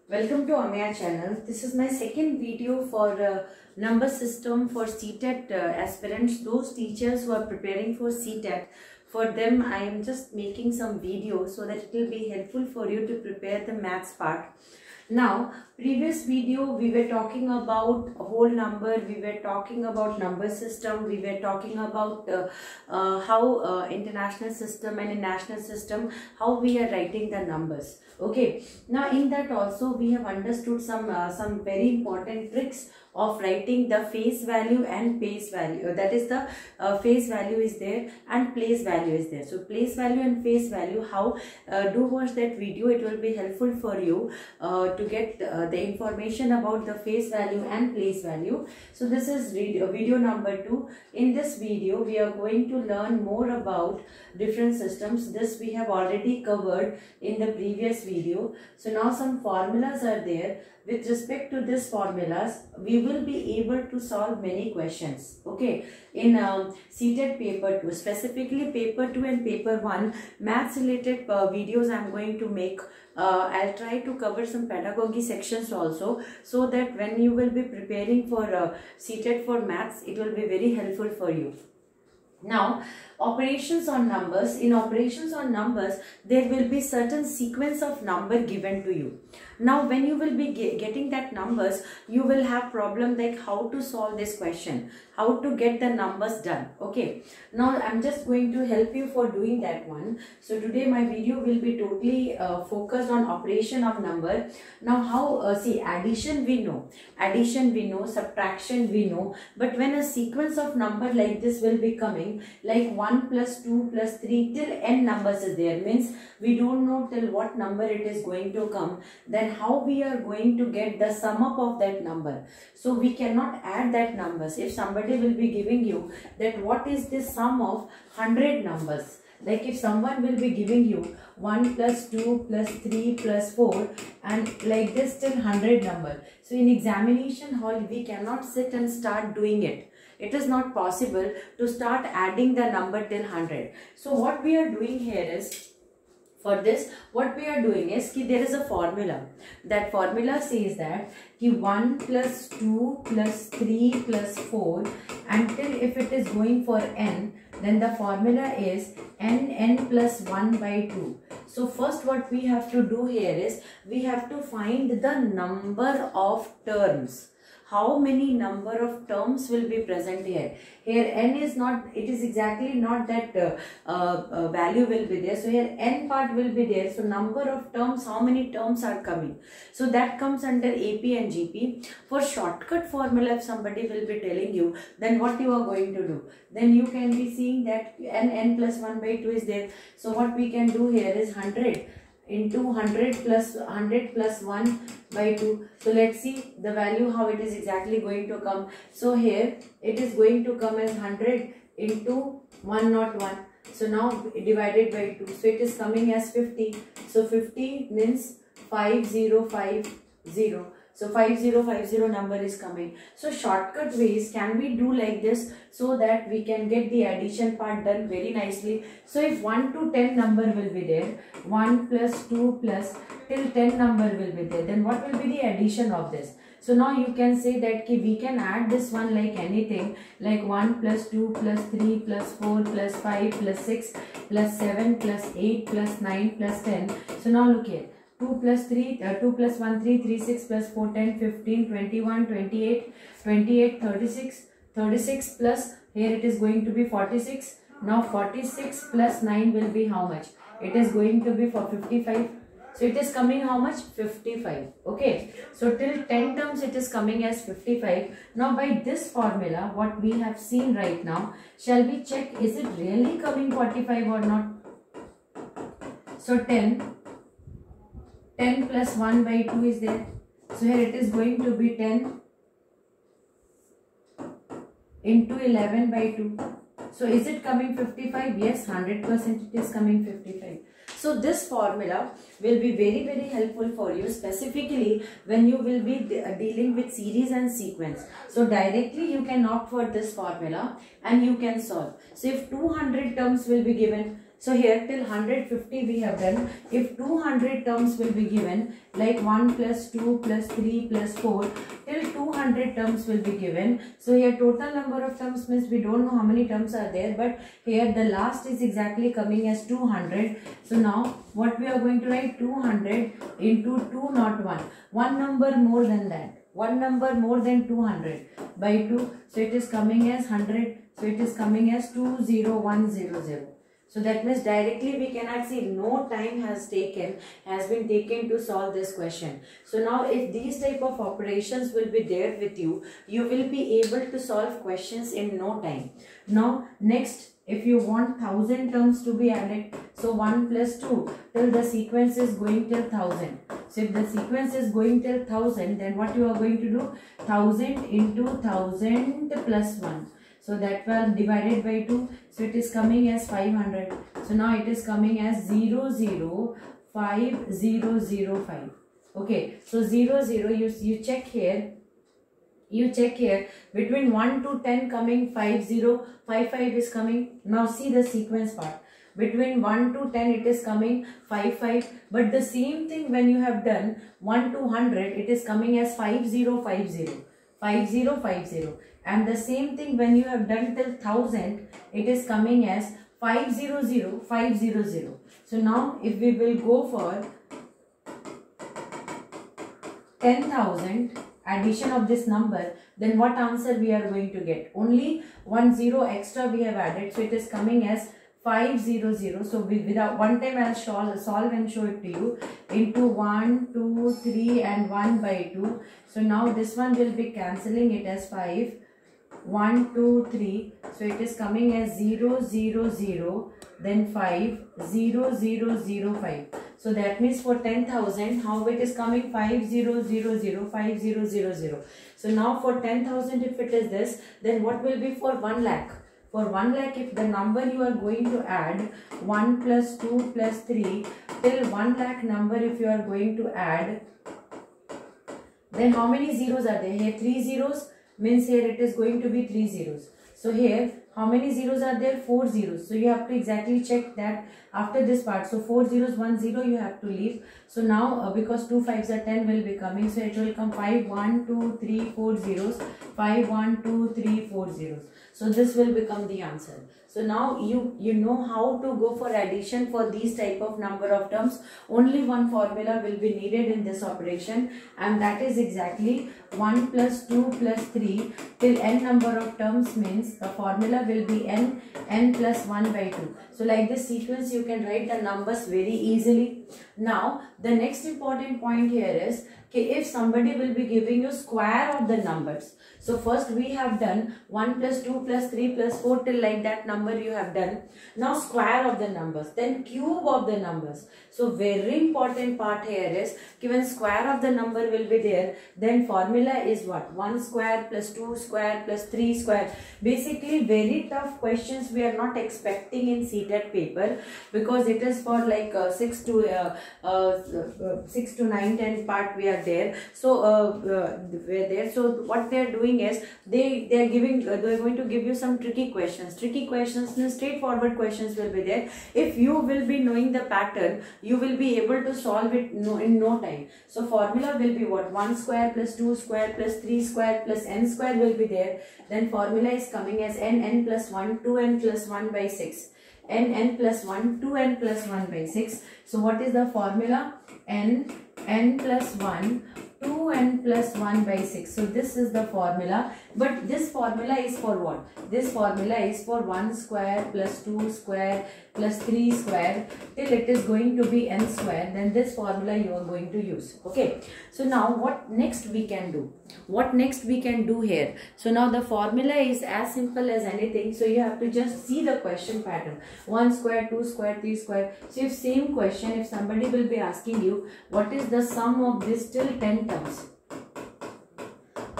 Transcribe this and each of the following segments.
Welcome to Amaya channel. This is my second video for number system for CTET aspirants, those teachers who are preparing for CTET. For them, I am just making some videos so that it will be helpful for you to prepare the maths part. Now, previous video we were talking about whole number, we were talking about number system, we were talking about how international system and in national system, how we are writing the numbers. Okay, now in that also we have understood some very important tricks of writing the face value and place value. That is the face value is there and place value is there. So place value and face value, how do watch that video, it will be helpful for you to get the information about the face value and place value. So this is video number 2. In this video we are going to learn more about different systems. This we have already covered in the previous video. So now some formulas are there. With respect to these formulas, we will be able to solve many questions. Okay, in CTET paper 2, specifically paper 2 and paper 1, maths related videos I am going to make. I'll try to cover some pedagogy sections also, so that when you will be preparing for CTET for maths, it will be very helpful for you. Now, operations on numbers. In operations on numbers, there will be certain sequence of number given to you. Now, when you will be getting that numbers, you will have problem like how to solve this question, how to get the numbers done. Okay. Now, I'm just going to help you for doing that one. So, today my video will be totally focused on operation of number. Now, how, see, addition we know, subtraction we know, but when a sequence of number like this will be coming, like 1 plus 2 plus 3 till n numbers is there, means we don't know till what number it is going to come, then how we are going to get the sum up of that number. So we cannot add that numbers. If somebody will be giving you that what is the sum of 100 numbers, like if someone will be giving you 1 plus 2 plus 3 plus 4 and like this till 100 number. So in examination hall we cannot sit and start doing it. It is not possible to start adding the number till 100. So what we are doing here is, for this, what we are doing is, there is a formula. That formula says that 1 plus 2 plus 3 plus 4 until if it is going for n, then the formula is n plus 1 by 2. So first what we have to do here is, we have to find the number of terms. How many number of terms will be present here? Here n is not, it is exactly not that value will be there. So here n part will be there. So number of terms, how many terms are coming? So that comes under AP and GP. For shortcut formula, if somebody will be telling you, then what you are going to do? Then you can be seeing that n plus 1 by 2 is there. So what we can do here is 100 into 100 plus 1 by 2. So let's see the value how it is exactly going to come. So here it is going to come as 100 into 101. So now divided by 2. So it is coming as 50. So 50 means 5050. So 5050 number is coming. So shortcut ways can we do like this, so that we can get the addition part done very nicely. So if 1 to 10 number will be there, 1 plus 2 plus till 10 number will be there, then what will be the addition of this? So now you can say that we can add this one like anything, like 1 plus 2 plus 3 plus 4 plus 5 plus 6 plus 7 plus 8 plus 9 plus 10. So now look here. 2 plus 3, 2 plus 1, 3, 3, 6 plus 4, 10, 15, 21, 28, 28, 36, 36 plus, here it is going to be 46. Now 46 plus 9 will be how much? It is going to be for 55. So it is coming how much? 55. Okay. So till 10 terms it is coming as 55. Now by this formula, what we have seen right now, shall we check is it really coming 45 or not? So 10 plus 1 by 2 is there. So here it is going to be 10 into 11 by 2. So is it coming 55? Yes, 100% it is coming 55. So this formula will be very, very helpful for you, specifically when you will be dealing with series and sequence. So directly you can opt for this formula and you can solve. So if 200 terms will be given, So here till 150 we have done. If 200 terms will be given, like 1 plus 2 plus 3 plus 4, till 200 terms will be given. So here total number of terms means we don't know how many terms are there, but here the last is exactly coming as 200. So now what we are going to write, 200 into 2 not 1. One number more than that. One number more than 200 by 2. So it is coming as 100. So it is coming as 20100. So that means directly we cannot see, no time has been taken to solve this question. So now if these type of operations will be there with you, you will be able to solve questions in no time. Now next, if you want 1000 terms to be added, so 1 plus 2 till the sequence is going till 1000. So if the sequence is going till 1000, then what you are going to do, 1000 into 1000 plus 1. So that was divided by 2. So it is coming as 500. So now it is coming as 005005. Okay. So 00, you check here. You check here, between 1 to 10 coming 5055 is coming. Now see the sequence part. Between 1 to 10 it is coming 55. But the same thing when you have done 1 to 100, it is coming as 5050. 5050. And the same thing when you have done till 1000, it is coming as 500500. So now if we will go for 10,000 addition of this number, then what answer we are going to get? Only 1 0 extra we have added. So it is coming as 500. So without one time I will solve and show it to you. Into 1, 2, 3 and 1 by 2. So now this one will be cancelling it as 5. 1, 2, 3. So it is coming as 0, 0, 0. Then 5, 0, 0, 0, 5. So that means for 10,000, how it is coming? 5, 0, 0, 0, 5, 0, 0, 0. So now for 10,000, if it is this, then what will be for 1 lakh? For 1 lakh, if the number you are going to add 1 plus 2 plus 3 till 1 lakh number, if you are going to add, then how many zeros are there? Here 3 zeros means here it is going to be 3 zeros. So here how many zeros are there? 4 zeros. So you have to exactly check that after this part. So 4 zeros, 1 0 you have to leave. So now because 2 5s are 10 will be coming. So it will come 5 1 2 3 4 zeros. 5 1 2 3 4 zeros. So this will become the answer. So now you know how to go for addition for these type of number of terms. Only one formula will be needed in this operation, and that is exactly 1 plus 2 plus 3 till n number of terms, means the formula will be n plus 1 by 2. So like this sequence you can write the numbers very easily. Now the next important point here is if somebody will be giving you square of the numbers. So first we have done 1 plus 2 plus 3 plus 4 till like that number you have done. Now square of the numbers, then cube of the numbers. So very important part here is when square of the number will be there, then formula is what? 1 square plus 2 square plus 3 square. Basically very tough questions we are not expecting in CTET paper, because it is for like 6 to 9, 10 part we are there. So we're there. So what they are doing is they are going to give you some tricky questions. Tricky questions, straightforward questions will be there. If you will be knowing the pattern, you will be able to solve it in no time. So formula will be what? 1 square plus 2 square plus 3 square plus n square will be there. Then formula is coming as n plus 1 2n plus 1 by 6. n plus 1 2n plus 1 by 6. So what is the formula? n plus 1 2n plus 1 by 6. So this is the formula. But this formula is for what? This formula is for 1 square plus 2 square plus 3 square till it is going to be n square. Then this formula you are going to use. Okay. So now what next we can do? What next we can do here? So now the formula is as simple as anything. So you have to just see the question pattern. 1 square, 2 square, 3 square. So if same question, if somebody will be asking you what is the sum of this till 10 terms,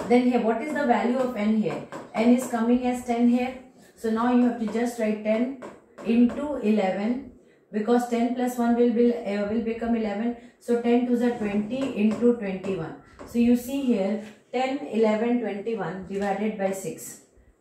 then here what is the value of n here? N is coming as 10 here. So now you have to just write 10 into 11, because 10 plus 1 will become 11. So 10 to the 20 into 21. So you see here 10, 11, 21 divided by 6.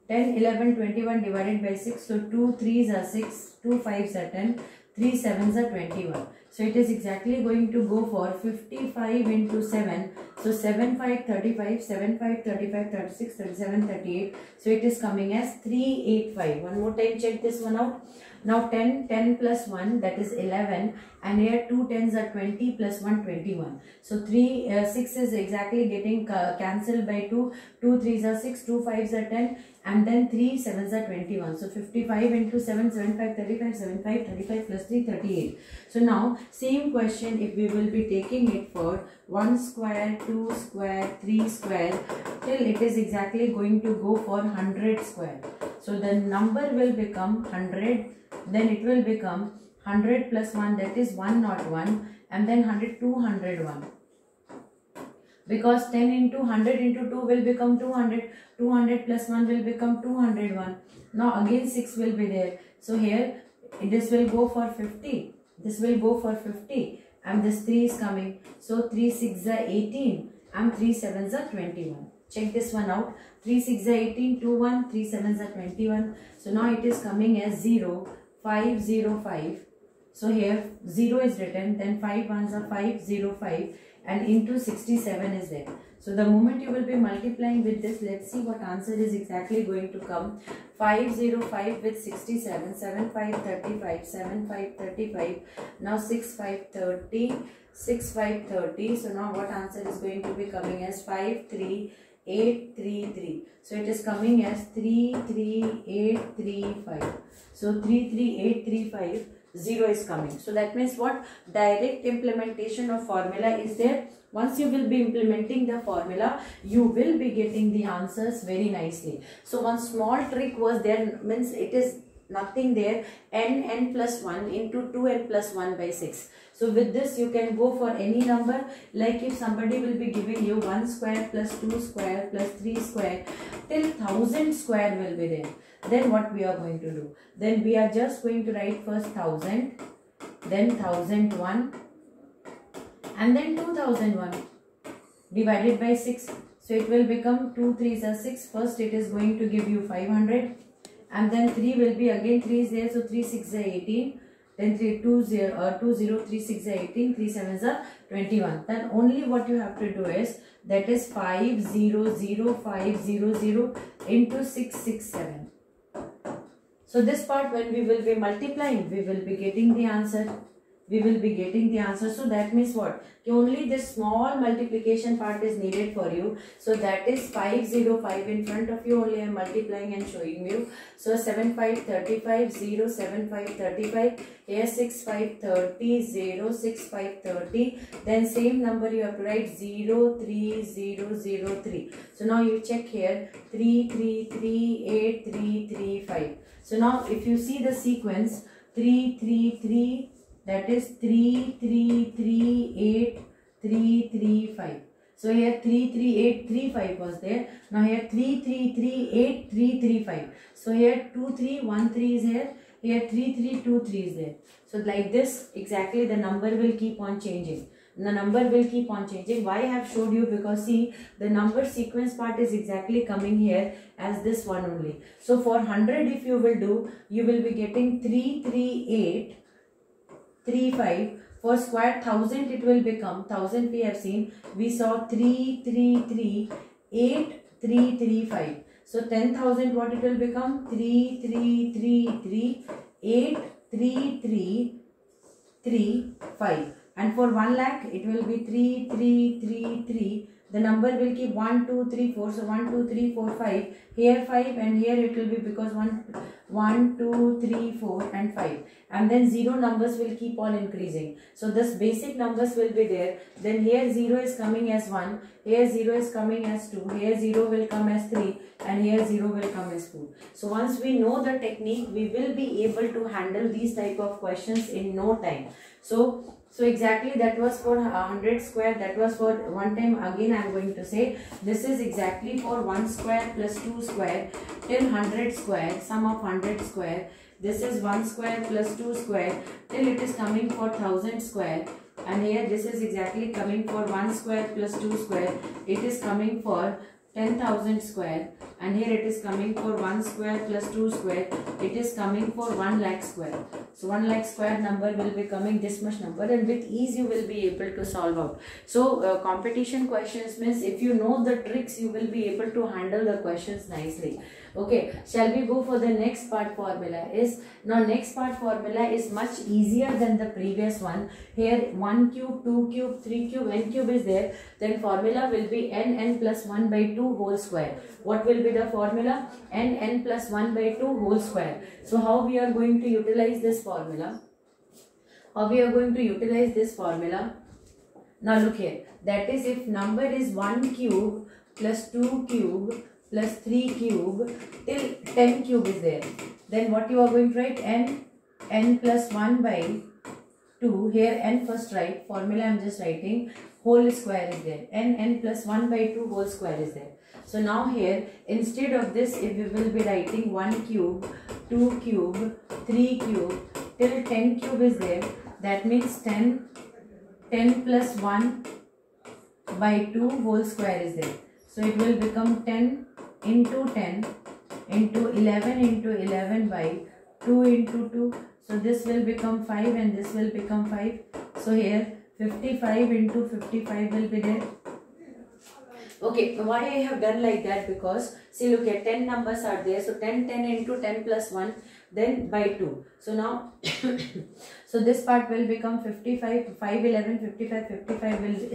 10, 11, 21 divided by 6. So 2 3s are 6, 2 5s are 10. 3 sevens are 21. So it is exactly going to go for 55 into 7. So 7 5 35, 7 5 35, 36, 37, 38. So it is coming as 385. One more time check this one out. Now 10 plus 1, that is 11, and here 2 tens are 20 plus 1 21. So 6 is exactly getting cancelled by 2. 2 threes are 6, 2 fives are 10, and then 3 sevens are 21. So 55 into 7, 7 5 35, 7 5 35 plus 3 38. So now same question, if we will be taking it for 1 square, 2 square, 3 square, till it is exactly going to go for 100 square. So the number will become 100. Then it will become 100 plus 1, that is 101, and then 100, 201. Because 10 into 100 into 2 will become 200. 200 plus 1 will become 201. Now again 6 will be there. So here this will go for 50. This will go for 50. And this 3 is coming. So 3 6 are 18 and 3 7s are 21. Check this one out. 3 6 are 18, 2 1, 3 7s are 21. So now it is coming as 0, 5 0 5. So here 0 is written, then 5 ones are 5 0 5, and into 67 is there. So the moment you will be multiplying with this, let's see what answer is exactly going to come. 505 with 67, 7 5 35, 7 5 35. Now 6 5 30, 6 5 30. So now what answer is going to be coming as 53833. So it is coming as 33835. So 33835, 0 is coming. So that means what? Direct implementation of formula is there. Once you will be implementing the formula, you will be getting the answers very nicely. So one small trick was there, means it is nothing there, n plus 1 into 2n plus 1 by 6. So with this you can go for any number. Like if somebody will be giving you 1 square plus 2 square plus 3 square till 1000 square will be there. Then what we are going to do? Then we are just going to write first 1000, then 1001, and then 2001 divided by 6. So it will become 2 3s are 6. First it is going to give you 500, and then 3 will be again 3 is there. So 3 6 are 18. Then 3 2 0 3 6 are 18. 3 7s are 21. Then only what you have to do is, that is 500,500 into 667. So this part, when we will be multiplying, we will be getting the answer. We will be getting the answer. So that means what? Only this small multiplication part is needed for you. So that is 505 in front of you. Only I am multiplying and showing you. So 7 5 35, 0 7 5 35. Here 6 5 30, 0 6 5 30. Then same number you have to write 0 3 0 0 3. So now you check here 3 3 3 8 3 3 5. So now if you see the sequence 3 3 3, that is 3 3 3 8 3 3 5. So here 3 3 8 3 5 was there. Now here 3 3 3 8 3 3 5. So here 2 3 1 3 is here. Here 3 3 2 3 is there. So like this exactly the number will keep on changing. The number will keep on changing. Why I have showed you? Because see, the number sequence part is exactly coming here as this one only. So for 100 if you will do, you will be getting 338 35. For square 1000 it will become 1000. We have seen, we saw 333 8335. So 10,000 what it will become? 3333 8335. And for 1 lakh it will be 3333. The number will keep 1 2 3 4. So 1 2 3 4 5. Here 5, and here it will be because 1 2 3 4 and 5. And then 0 numbers will keep on increasing. So this basic numbers will be there. Then here 0 is coming as 1. Here 0 is coming as 2. Here 0 will come as 3. And here 0 will come as 4. So once we know the technique, we will be able to handle these type of questions in no time. So exactly that was for 100 square. That was for one time. Again I am going to say, this is exactly for 1 square plus 2 square till 100 square. Sum of 100 square. This is 1 square plus 2 square till it is coming for 1000 square. And here this is exactly coming for 1 square plus 2 square. It is coming for 10,000 square. and here it is coming for 1 square plus 2 square. It is coming for 1 lakh square. So 1 lakh square number will be coming this much number, and with ease you will be able to solve out. So competition questions means if you know the tricks, you will be able to handle the questions nicely. Okay, shall we go for the next part formula? Now next part formula is much easier than the previous one. Here 1 cube, 2 cube, 3 cube, n cube is there. Then formula will be n plus 1 by 2 whole square. What will be the formula? n plus 1 by 2 whole square. So how we are going to utilize this formula? Now look here. That is, if number is 1 cube plus 2 cube plus 3 cube till 10 cube is there, then what you are going to write? n plus 1 by 2. Here n first write, formula I am just writing, whole square is there. n plus 1 by 2 whole square is there. So now here, instead of this, if we will be writing 1 cube, 2 cube, 3 cube till 10 cube is there, that means 10 plus 1 by 2 whole square is there. So it will become 10 into 10 into 11 into 11 by 2 into 2. So this will become 5 and this will become 5. So here 55 into 55 will be there. Okay, why I have done like that? Because see, look at 10 numbers are there. So 10 into 10 plus 1, then by 2. So now so this part will become 55, 5, 11, 55, 55 will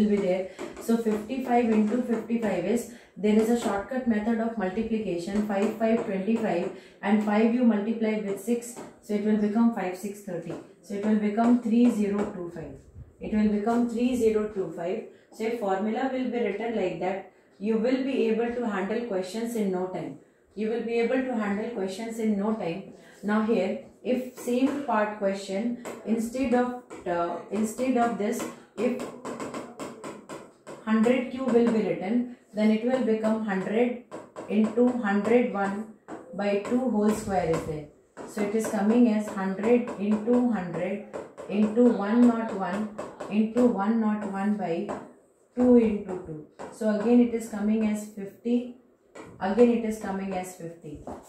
be there. So 55 into 55 is, there is a shortcut method of multiplication, 5, 5, 25, and 5 you multiply with 6. So it will become 5, 6, 30. So it will become 3025. It will become 3025. So a formula will be written like that. You will be able to handle questions in no time. Now here, if same part question, instead of this, if 100 cube will be written, then it will become 100 into 101 by 2 whole square is there. So it is coming as 100 into 100 into 101 into 101 by 2 into 2. So again it is coming as 50.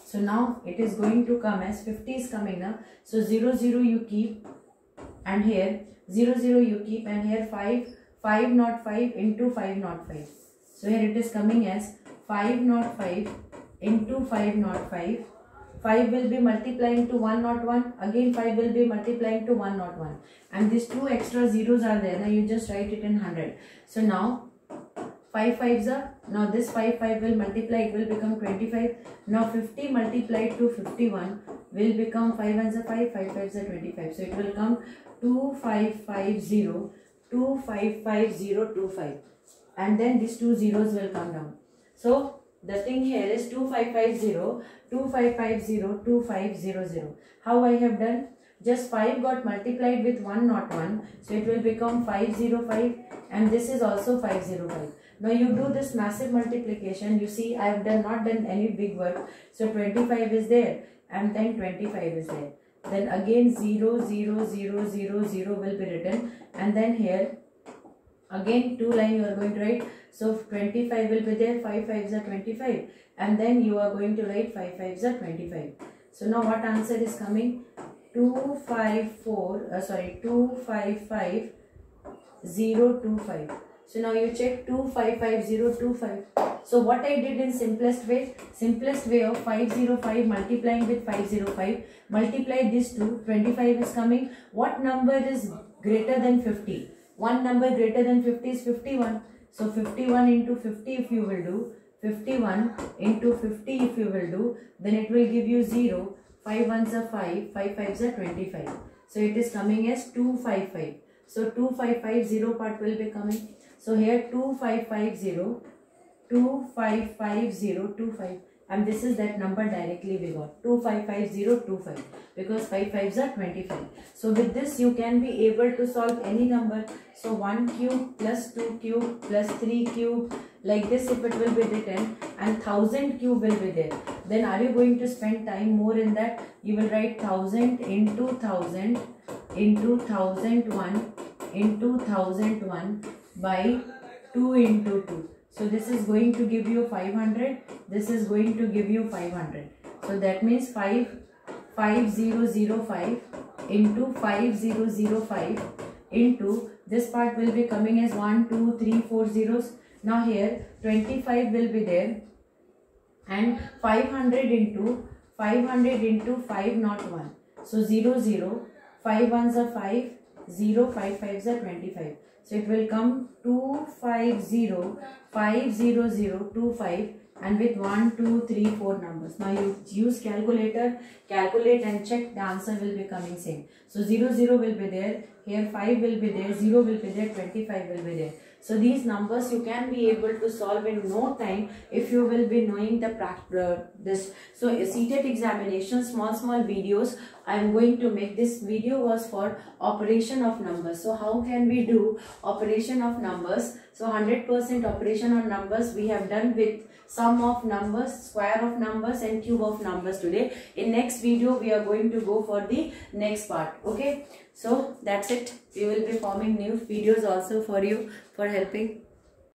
So now it is going to come as 50 is coming now. So 0, 0 you keep, and here 0, 0 you keep, and here 5, 505 into 505. So here it is coming as 505 into 505. 5 will be multiplying to 101. Again 5 will be multiplying to 101. And these 2 extra zeros are there. Now you just write it in 100. So now 5 5s are, now this 5 will multiply, it will become 25. Now 50 multiplied to 51 will become 5 1s are 5, 5 5s are 25. So it will come 2550, 255025. And then these 2 zeros will come down. So the thing here is 2550, 2550, 2500. How I have done? Just 5 got multiplied with 101. So it will become 505, and this is also 505. Now you do this massive multiplication. You see, I have not done any big work. So 25 is there, and then 25 is there. Then again 0, 0, 0, 0, 0 will be written, and then here again 2 line you are going to write. So 25 will be there, 5 5s are 25, and then you are going to write 5 5s are 25. So now what answer is coming? 255025. So now you check 255025. So what I did in simplest way of 505 multiplying with 505, multiply this to 25 is coming. What number is greater than 50? One number greater than 50 is 51. So 51 into 50 if you will do, 51 into 50 if you will do, then it will give you 0. 5 1s are 5, 5 5s are 25. So it is coming as 255. So 2550 part will be coming. So here 2550, and this is that number directly we got, 255025, because 5 5s are 25. So with this you can be able to solve any number. So 1 cube plus 2 cube plus 3 cube, like this if it will be written, and 1000 cube will be there. Then are you going to spend time more in that? You will write 1000 into 1000 into 1001 into 1001 by 2 into 2. So this is going to give you 500. This is going to give you 500. So that means 5005 into 5005 into this part will be coming as 1, 2, 3, 4 zeros. Now here 25 will be there, and 500 into 5 not 1. So 0 0, 5 1s are 5, 0 5 5s are 25. So it will come 250,50025, and with 1, 2, 3, 4 numbers. Now you use calculator, calculate and check, the answer will be coming same. So 0 0 will be there, here 5 will be there, 0 will be there, 25 will be there. So these numbers you can be able to solve in no time if you will be knowing the this. So CTET examination, small videos I am going to make. This video was for operation of numbers. So how can we do operation of numbers? So 100% operation on numbers we have done with sum of numbers, square of numbers and cube of numbers today. In next video we are going to go for the next part. Okay, so that's it. We will be forming new videos also for you for helping.